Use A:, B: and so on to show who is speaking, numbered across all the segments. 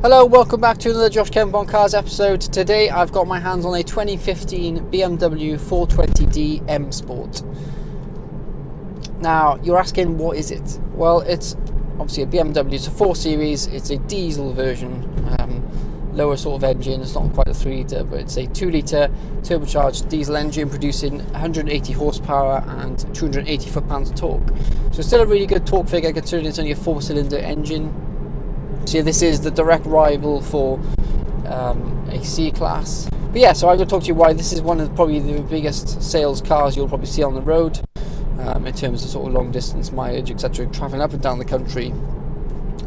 A: Hello, welcome back to another Josh Kemp on Cars episode. Today I've got my hands on a 2015 BMW 420d M Sport. Now you're asking, what is it? Well, it's obviously a BMW. It's a 4 Series. It's a diesel version, lower sort of engine. It's not quite a 3 litre, but it's a 2 litre turbocharged diesel engine producing 180 horsepower and 280 foot-pounds of torque. So still a really good torque figure considering it's only a 4-cylinder engine. So this is the direct rival for a C-Class. But yeah, so I'm going to talk to you why this is one of probably the biggest sales cars you'll probably see on the road in terms of sort of long distance mileage, etc., traveling up and down the country.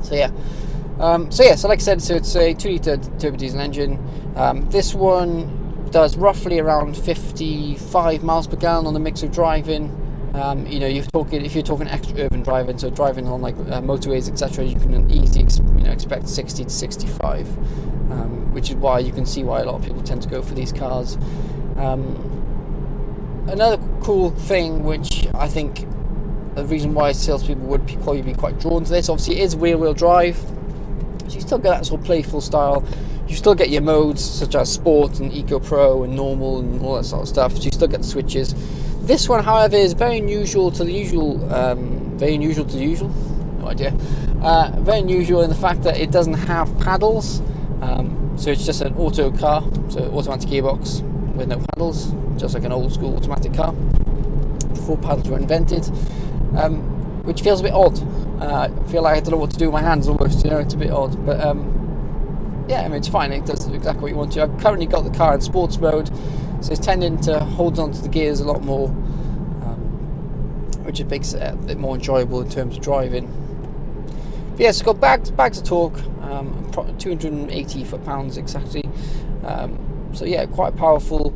A: So like I said, so it's a 2 litre turbo diesel engine. This one does roughly around 55 miles per gallon on the mix of driving. If you're talking extra urban driving, so driving on like motorways, etc., you can easily expect 60 to 65, which is why you can see why a lot of people tend to go for these cars. Another cool thing, which I think the reason why salespeople would probably be quite drawn to this, obviously, it is rear-wheel drive, so you still get that sort of playful style. You still get your modes such as Sport and Eco Pro and Normal and all that sort of stuff. So you still get the switches. This one, however, is very unusual to the usual. Very unusual to the usual. No idea. Very unusual in the fact that it doesn't have paddles. So it's just an auto car, so automatic gearbox with no paddles, just like an old school automatic car before paddles were invented. Which feels a bit odd. I feel like I don't know what to do with my hands almost. It's a bit odd, but yeah, I mean, it's fine. It does exactly what you want to. I've currently got the car in sports mode, so it's tending to hold on to the gears a lot more, which makes it a bit more enjoyable in terms of driving. But yeah, it's got bags of torque, 280 foot-pounds exactly. So yeah, quite powerful.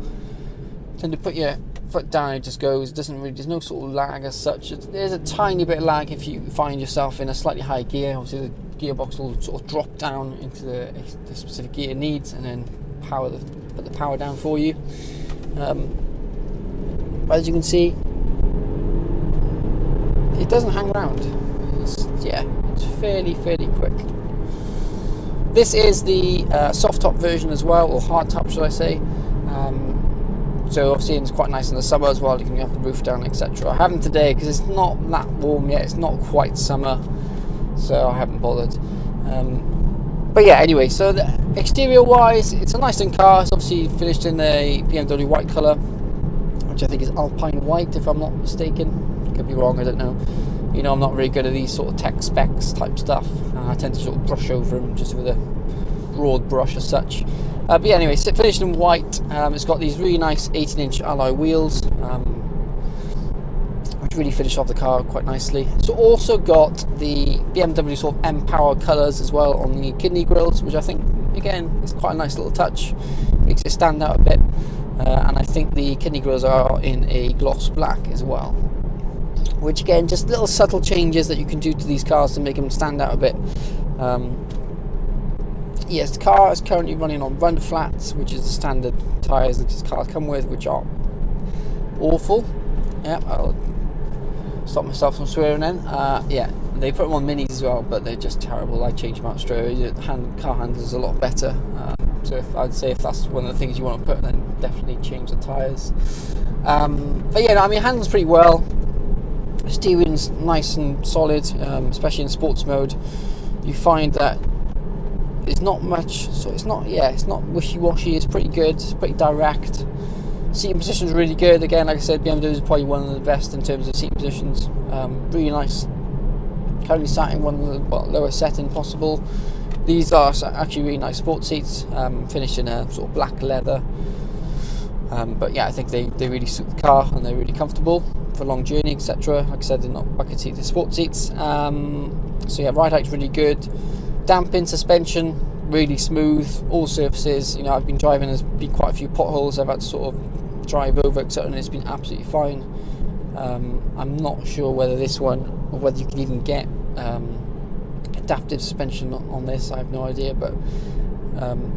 A: Tend to put your foot down, it just goes. It doesn't really. There's no sort of lag as such. There's a tiny bit of lag if you find yourself in a slightly higher gear. Obviously, the gearbox will sort of drop down into the specific gear it needs, and then put the power down for you. But as you can see, it doesn't hang around. It's fairly quick. This is the soft top version as well, or hard top, should I say? So obviously it's quite nice in the summer as well. You can have the roof down, etc. I haven't today because it's not that warm yet. It's not quite summer, so I haven't bothered. But yeah, anyway, so the exterior wise, it's a nice car. It's obviously finished in a BMW white colour, which I think is Alpine white if I'm not mistaken. Could be wrong, I don't know. I'm not really good at these sort of tech specs type stuff. I tend to sort of brush over them just with a broad brush as such. But yeah, anyway, so finished in white. It's got these really nice 18-inch alloy wheels, which really finish off the car quite nicely. It's also got the BMW sort of M-Power colours as well on the kidney grills, which I think, again, is quite a nice little touch. Makes it stand out a bit. And I think the kidney grills are in a gloss black as well. Which, again, just little subtle changes that you can do to these cars to make them stand out a bit. Yes, the car is currently running on run flats, which is the standard tyres that these cars come with, which are awful. Yeah, I'll stop myself from swearing then. Yeah, they put them on minis as well, but they're just terrible. I changed them out straight away. The car handles a lot better. So I'd say if that's one of the things you want to put, then definitely change the tyres. But yeah, it handles pretty well. Steering's nice and solid, especially in sports mode. You find that it's not much, so it's not wishy-washy. It's pretty good. It's pretty direct. Seating position is really good. Again, like I said, BMW is probably one of the best in terms of seating positions. Really nice. Currently sat in one of the lowest setting possible. These are actually really nice sports seats, finished in a sort of black leather. But yeah, I think they really suit the car and they're really comfortable for long journey, etc. Like I said, they're not bucket seats, they're sports seats. So yeah, ride height's really good. Damping suspension, really smooth. All surfaces. I've been driving. There's been quite a few potholes I've had to sort of drive over, etc. And it's been absolutely fine. I'm not sure whether this one, or whether you can even get adaptive suspension on this. I have no idea, but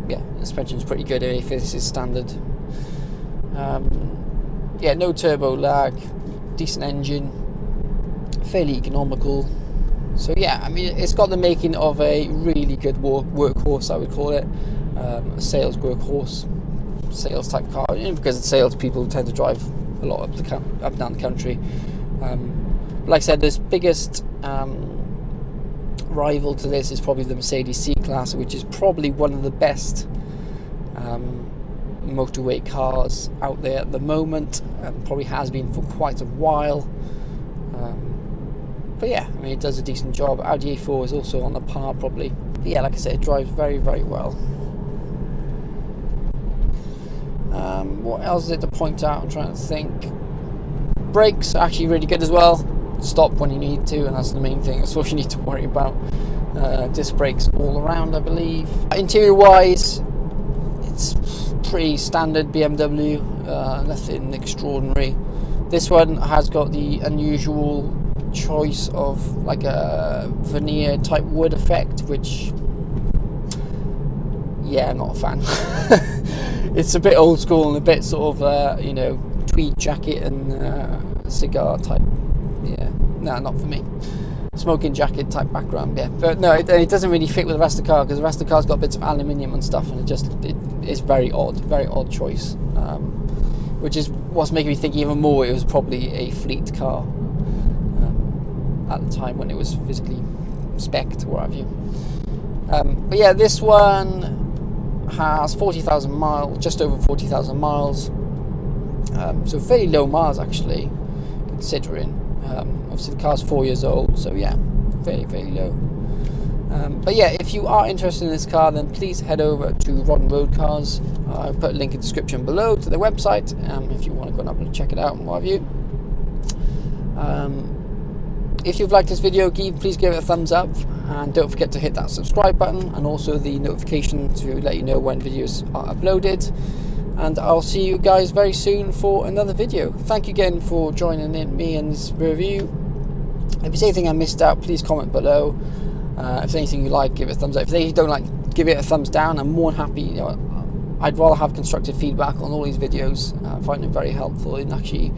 A: yeah, the suspension's pretty good if this is standard. Yeah, no turbo lag, decent engine, fairly economical. So yeah, I mean, it's got the making of a really good workhorse, I would call it, a sales workhorse, sales type car, because it's sales people tend to drive a lot up and down the country. Like I said, this biggest rival to this is probably the Mercedes C-Class, which is probably one of the best motorway cars out there at the moment, and probably has been for quite a while. But yeah, I mean, it does a decent job. Audi A4 is also on the par probably. But yeah, like I said, it drives very, very well. What else is it to point out? I'm trying to think. Brakes are actually really good as well. Stop when you need to, and that's the main thing. That's all you need to worry about. Disc brakes all around, I believe. Interior wise, it's pretty standard BMW, nothing extraordinary. This one has got the unusual choice of like a veneer type wood effect, which, yeah, I'm not a fan. It's a bit old school and a bit sort of you know, tweed jacket and cigar type. Yeah, no, not for me. Smoking jacket type background, yeah. But no, it doesn't really fit with the rest of the car, because the rest of the car's got bits of aluminium and stuff, and it's very odd choice. Which is what's making me think even more it was probably a fleet car at the time when it was physically spec'd, or what have you. But yeah, this one has 40,000 miles, just over 40,000 miles. So fairly low miles actually, considering. Obviously the car's 4 years old, so yeah, very, very low. But yeah, if you are interested in this car, then please head over to Rod and Road Cars. I'll put a link in the description below to their website, if you want to go and check it out and what have you. If you've liked this video, please give it a thumbs up, and don't forget to hit that subscribe button and also the notification to let you know when videos are uploaded. And I'll see you guys very soon for another video. Thank you again for joining me in this review. If there's anything I missed out, please comment below. If there's anything you like, give it a thumbs up. If there's anything you don't like, give it a thumbs down. I'm more than happy. You know, I'd rather have constructive feedback on all these videos. I find it very helpful in actually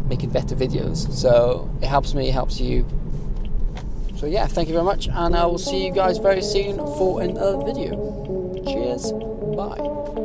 A: making better videos. So it helps me, it helps you. So yeah, thank you very much, and I will see you guys very soon for another video. Cheers, bye.